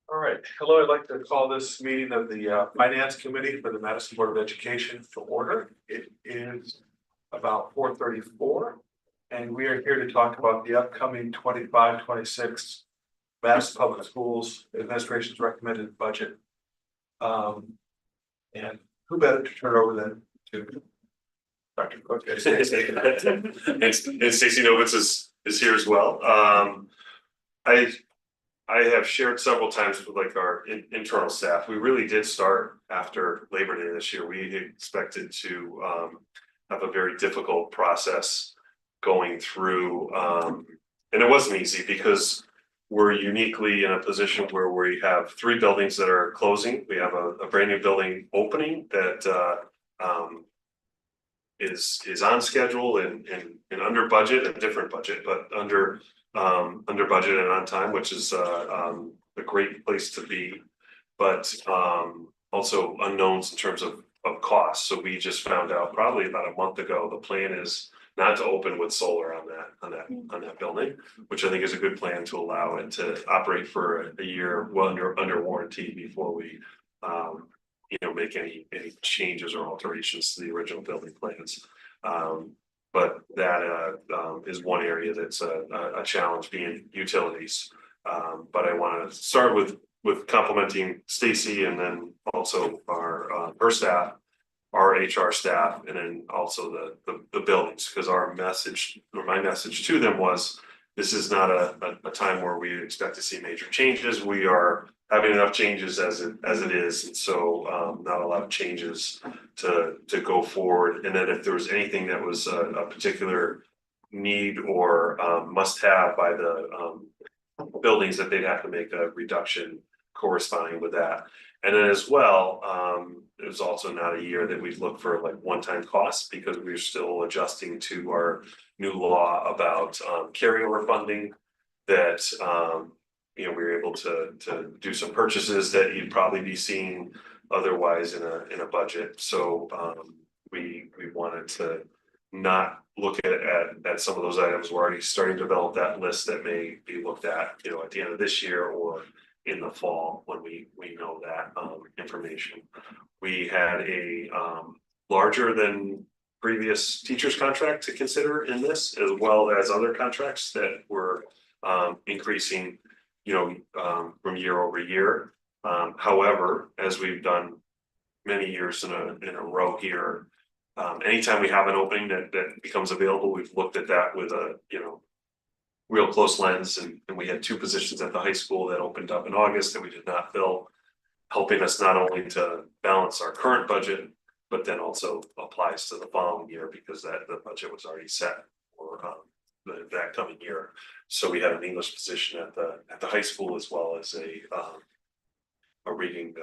All right, hello, I'd like to call this meeting of the Finance Committee for the Madison Board of Education to order. It is about 4:34, and we are here to talk about the upcoming 25-26 Madison Public Schools Administration's recommended budget. And who better to turn it over than to Dr. Cook? And Stacy Novitz is here as well. I have shared several times with our internal staff. We really did start after Labor Day this year. We expected to have a very difficult process going through, and it wasn't easy because we're uniquely in a position where we have 3 buildings that are closing. We have a brand new building opening that is on schedule and under budget, a different budget, but under budget and on time, which is a great place to be, but also unknowns in terms of cost. So we just found out probably about a month ago, the plan is not to open with solar on that building, which I think is a good plan to allow it to operate for a year well under warranty before we make any changes or alterations to the original building plans. But that is one area that's a challenge, being utilities. But I want to start with complimenting Stacy, and then also her staff, our HR staff, and then also the buildings, because our message, or my message to them was, this is not a time where we expect to see major changes. We are having enough changes as it is, and so not a lot of changes to go forward. And then if there was anything that was a particular need or must have by the buildings, that they'd have to make a reduction corresponding with that. And then as well, it was also not a year that we'd look for one-time costs, because we're still adjusting to our new law about carryover funding, that we were able to do some purchases that you'd probably be seeing otherwise in a budget. So we wanted to not look at some of those items. We're already starting to develop that list that may be looked at at the end of this year or in the fall, when we know that information. We had a larger than previous teachers contract to consider in this, as well as other contracts that were increasing from year over year. However, as we've done many years in a row here, anytime we have an opening that becomes available, we've looked at that with a real close lens, and we had 2 positions at the high school that opened up in August that we did not fill, helping us not only to balance our current budget, but then also applies to the following year, because the budget was already set for that coming year. So we had an English position at the high school, as well as a reading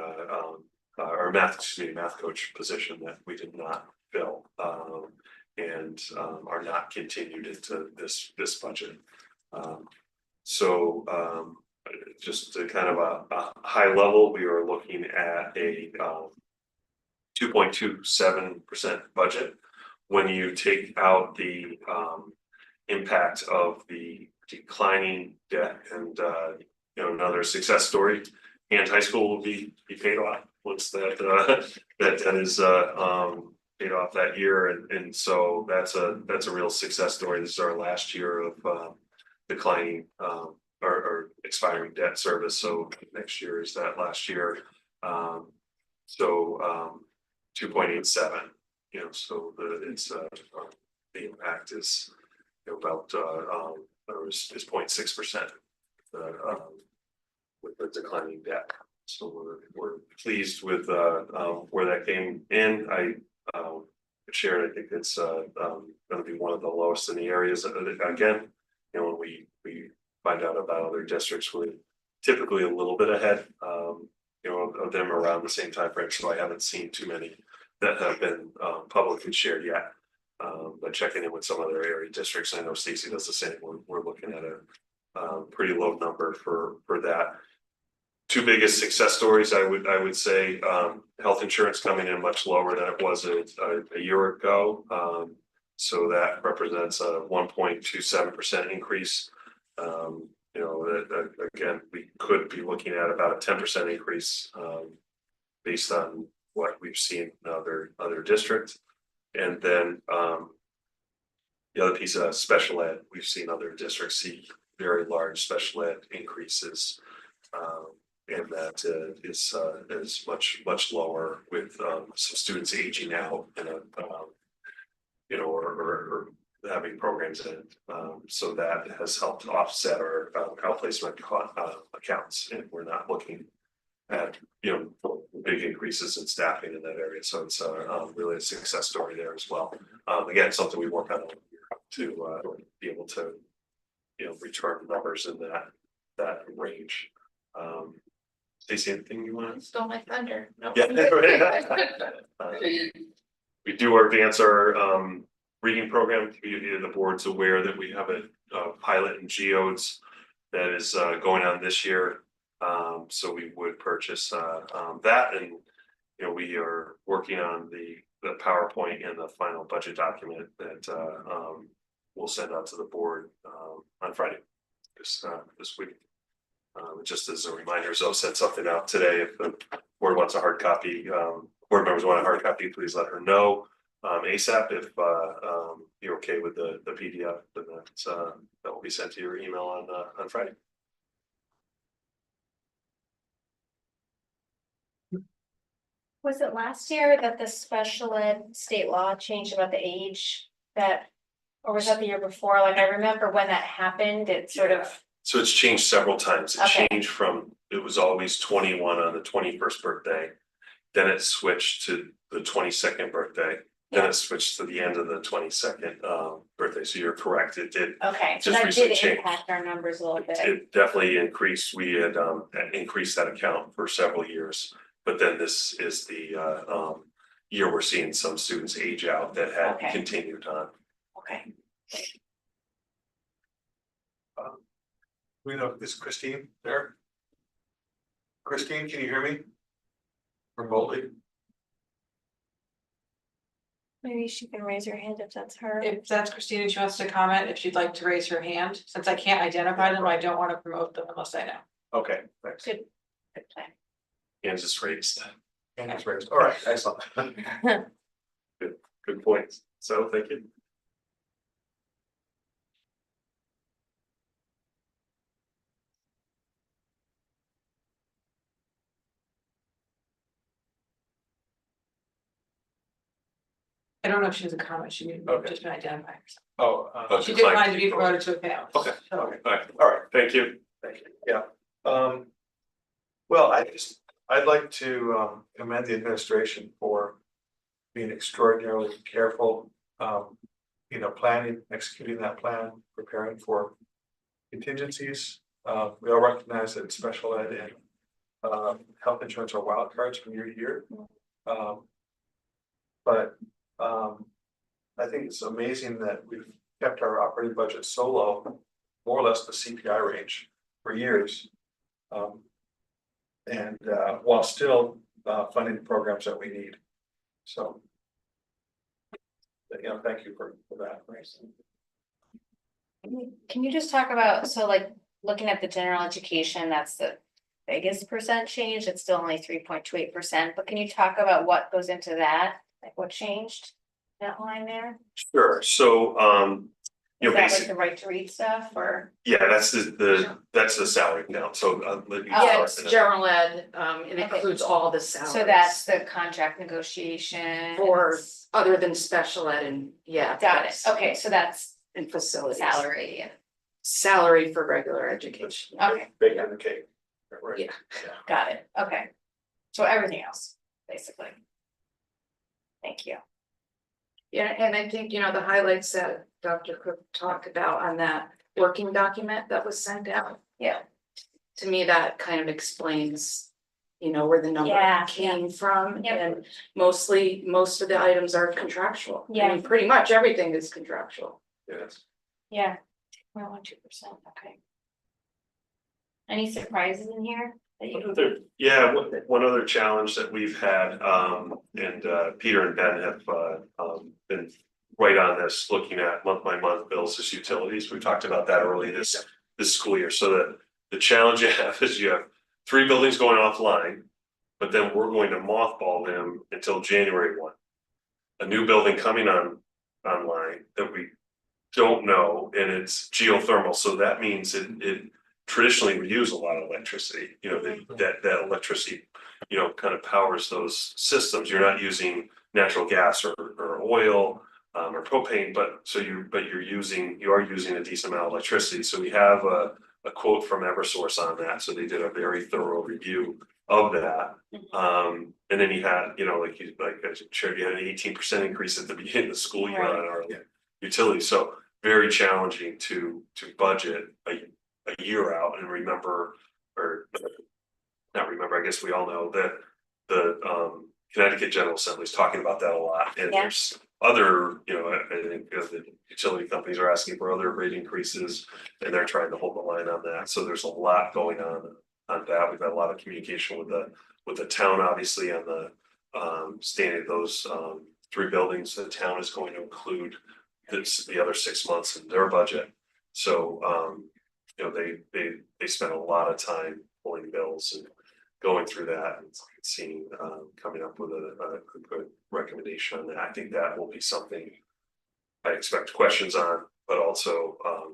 or math coach position that we did not fill, and are not continued into this budget. Just to kind of a high level, we are looking at a 2.27% budget. When you take out the impact of the declining debt, and another success story, and high school will be paid off once that debt is paid off that year, and so that's a real success story. This is our last year of declining or expiring debt service, so next year is that last year. 2.87, so the impact is about is 0.6% with the declining debt. So we're pleased with where that came in. I shared, I think it's going to be one of the lowest in the areas. Again, when we find out about other districts, we're typically a little bit ahead of them around the same time frame. So I haven't seen too many that have been publicly shared yet. But checking in with some other area districts, I know Stacy does the same. We're looking at a pretty low number for that. 2 biggest success stories, I would say, health insurance coming in much lower than it was a year ago. So that represents a 1.27% increase. Again, we could be looking at about a 10% increase, based on what we've seen in other districts. And then, the other piece of special ed, we've seen other districts see very large special ed increases. And that is much lower with some students aging out and or having programs in. So that has helped offset our outplacement accounts, and we're not looking at big increases in staffing in that area. So it's really a success story there as well. Again, something we work on all year to be able to return numbers in that range. Stacey, anything you want? Stole my thunder. Nope. Yeah. We do advance our reading program. The board's aware that we have a pilot in geodes that is going on this year. So we would purchase that, and we are working on the PowerPoint and the final budget document that we'll send out to the board on Friday this week. Just as a reminder, Zoe sent something out today. If the board wants a hard copy, board members want a hard copy, please let her know ASAP. If you're okay with the PDF, then that will be sent to your email on Friday. Was it last year that the special ed state law changed about the age that, or was that the year before? Like, I remember when that happened, it sort of. So it's changed several times. It Okay. changed from, it was always 21 on the 21st birthday. Then it switched to the 22nd birthday. Then it switched to the end of the 22nd birthday. So you're correct. It did. Okay, so Just that recently did changed. impact our numbers a little bit. It definitely increased. We had increased that account for several years. But then this is the year we're seeing some students age out that had Okay. continued on. Okay. We know, is Christine there? Christine, can you hear me? Remotely? Maybe she can raise her hand if that's her. If that's Christina, she wants to comment, if she'd like to raise her hand, since I can't identify them, I don't want to promote them unless I know. Okay, thanks. Good. Good plan. Kansas raised. Hand is raised. All right, excellent. Good point. So thank you. I don't know if she has a comment, she may Okay. just been identifying herself. Oh, She declined to be promoted to a panel. Okay. So- Okay, all right, thank you. thank you. Yeah. Well, I'd like to commend the administration for being extraordinarily careful, planning, executing that plan, preparing for contingencies. We all recognize that special ed and health insurance are wild cards from year to year. But I think it's amazing that we've kept our operating budget so low, more or less the CPI range for years. And while still funding the programs that we need. So. Thank you for that. Can you just talk about, so like, looking at the general education, that's the biggest percent change, it's still only 3.28%, but can you talk about what goes into that? Like what changed that line there? Sure, so Is that like basic, the right to read stuff or? yeah, that's that's the salary count, so let me Oh, Yeah, start it's with that. general ed, and it Okay. includes all the salaries. So that's the contract negotiation. For other than special ed and, yeah. Got it, that's- okay, so that's And facilities. salary and, Salary for regular education. okay, Bake on the cake. Right. Yeah. got it, okay. So everything else, basically. Thank you. Yeah, and I think, the highlights that Dr. Cook talked about on that working document that was sent out. Yeah. To me, that kind of explains, where the number Yeah, came from. Yep. And most of the items are contractual. I Yeah. mean, pretty much everything is contractual. Yes. Yeah, 2%, okay. Any surprises in here that you? One other challenge that we've had, and Peter and Ben have been right on this, looking at month by month bills as utilities. We talked about that early this school year, so that The challenge you have is you have 3 buildings going offline, but then we're going to mothball them until January 1. A new building coming online that we don't know, and it's geothermal, so that means it traditionally we use a lot of electricity, that electricity, kind of powers those systems. You're not using natural gas or oil or propane, but you are using a decent amount of electricity. So we have a quote from Eversource on that, so they did a very thorough review of that. And then you had, like I shared, you had an 18% increase at the beginning of the school year on our utilities. So very challenging to budget a year out and remember, or not remember, I guess we all know that the Connecticut General Assembly is talking about that a lot. And there's other, I think the utility companies are asking for other rate increases, and they're trying to hold the line on that. So there's a lot going on that. We've had a lot of communication with the town, obviously, on the standing of those 3 buildings. The town is going to include the other 6 months in their budget. So they spent a lot of time pulling bills and going through that and seeing coming up with a good recommendation on that. I think that will be something I expect questions on, but also I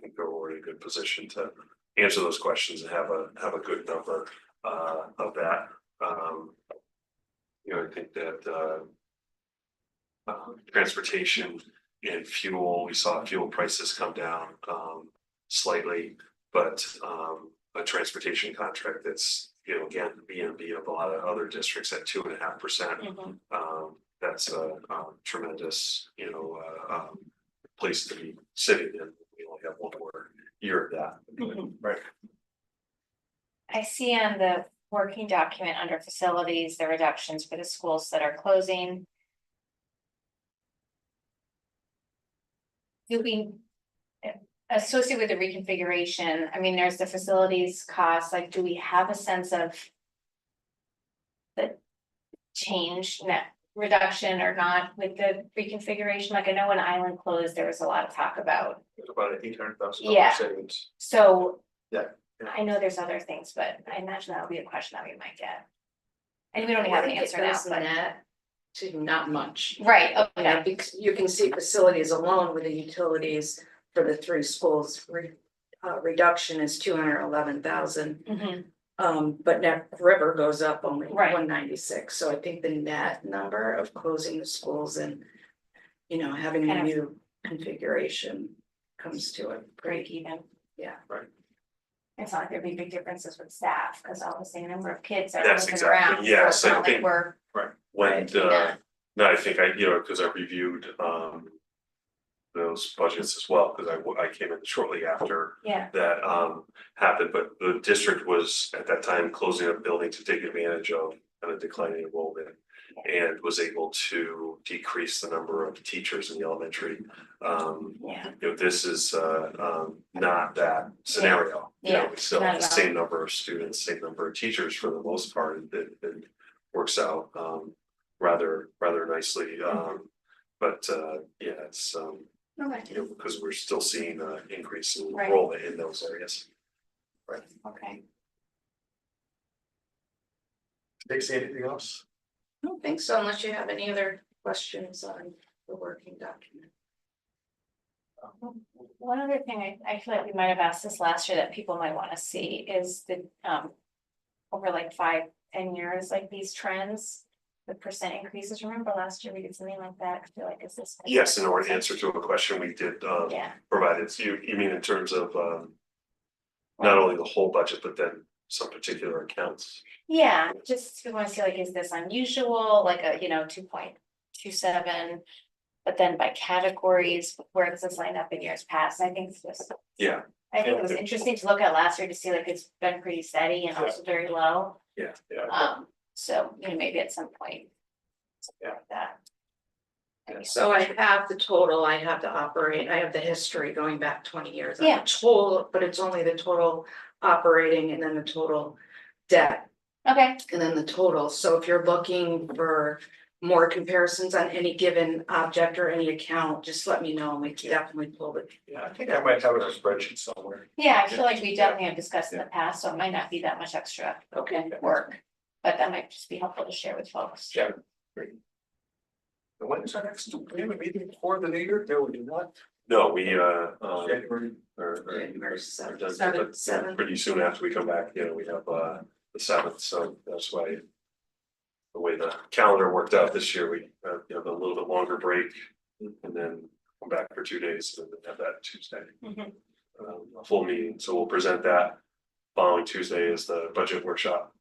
think we're in a good position to answer those questions and have a good number of that. I think that transportation and fuel, we saw fuel prices come down slightly, but a transportation contract that's, again, BNB of a lot of other districts at 2.5%. That's a tremendous, place to be sitting in. We only have 1 more year of that. Right. I see on the working document under facilities, the reductions for the schools that are closing. Do we associate with the reconfiguration? I mean, there's the facilities costs, like, do we have a sense of the change, net reduction or not with the reconfiguration? Like, I know when Island closed, there was a lot of talk about. About $800,000 Yeah. savings. So. Yeah. I know there's other things, but I imagine that would be a question that we might get. And we don't have an answer now, but. Net to not much. Right, Yeah, okay, because you can see facilities alone with the utilities for the 3 schools, reduction is 211,000. But Neck River goes up only Right. 196, so I think the net number of closing the schools and, having a Kind of- new configuration comes to a break pretty, even. yeah. It's not like there'd be big differences with staff, because all the same number of kids are That's moving exactly- around. yes, So it's I not like think- we're. When, Yeah. no, I think because I reviewed those budgets as well, because I came in shortly after Yeah, that happened, but the district was at that time closing a building to take advantage of kind of declining enrollment, and was able to decrease the number of teachers in the elementary. yeah, This is not that scenario. Yeah, We still not have the at all. same number of students, same number of teachers for the most part. It works out rather nicely. But it's okay, because we're still seeing an increase in Right. enrollment in those areas. okay. Stacy, anything else? I don't think so, unless you have any other questions on the working document. One other thing, I feel like we might have asked this last year that people might want to see is the, over like 5-10 years, like these trends, the percent increases. Remember last year we did something like that? I feel like is this? Yes, in order to answer to a question we did Yeah, provide it. You mean in terms of not only the whole budget, but then some particular accounts? yeah, just we want to see like, is this unusual, like a, 2.27? But then by categories, where does this line up in years past? I think this. Yeah. I think it was interesting to look at last year to see like it's been pretty steady and also very low. Yeah. So, maybe at some point. something like that. So I have the total, I have the history going back 20 years. I have Yeah. the total, but it's only the total operating and then the total debt Okay, and then the total. So if you're looking for more comparisons on any given object or any account, just let me know and we can definitely pull it. Yeah, I think I might have it in a spreadsheet somewhere. Yeah, I feel like we definitely have discussed in the past, so it might not be that much extra Okay. work. But that might just be helpful to share with folks. Yeah. Great. And when is our next, do we have a meeting before the new year? No, we do not. No, we January. January seventh. done, Seventh. but Seventh. pretty soon after we come back, you know, we have the 7th, so that's why. The way the calendar worked out this year, we you know, a little bit longer break and then come back for 2 days and then have that Tuesday. Mhm. A full meeting, so we'll present that. Following Tuesday is the budget workshop.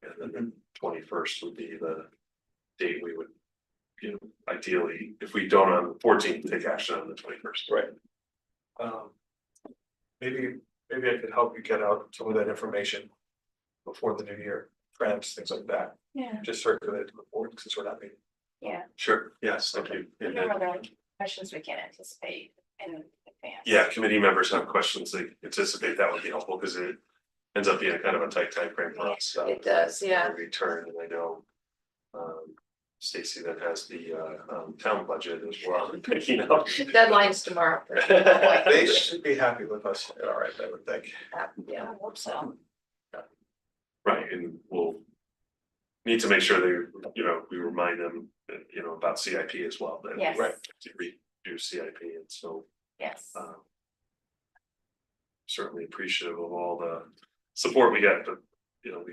And then the 21st would be the date we would, you know, ideally, if we don't on the 14th, take action on the 21st. Right. Maybe I could help you get out some of that information before the new year, trends, things like that, Yeah, just circulate it to the board, since we're not meeting. yeah. Sure, yes, thank you. And There then, are other questions we can anticipate in advance. yeah, committee members have questions, they anticipate that would be helpful because it ends up being a kind of a tight timeframe for us. It does, yeah. Return, and I know. Stacy then has the town budget as well, picking up. Deadline's tomorrow. They should be happy with us, all right, I would think. Yeah. I hope so. Right, and we'll. Need to make sure they, you know, we remind them, you know, about CIP as well, that. Yes. Right, to redo CIP, and so. Yes. Certainly appreciative of all the support we get, but, you know,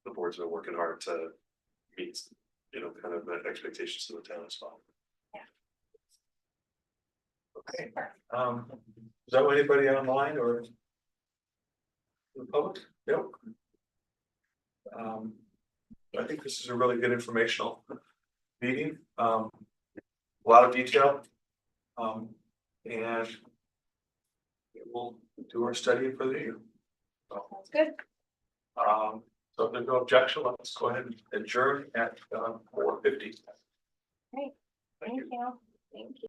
the board's been working hard to meet, you know, kind of the expectations of the town as well. Okay, is that anybody online or? The public? Yep. I think this is a really good informational meeting, a lot of detail. And we'll do our study for the year. Sounds good. So if there's no objection, let's go ahead and adjourn at 4:50. Great. Thank you. Thank you.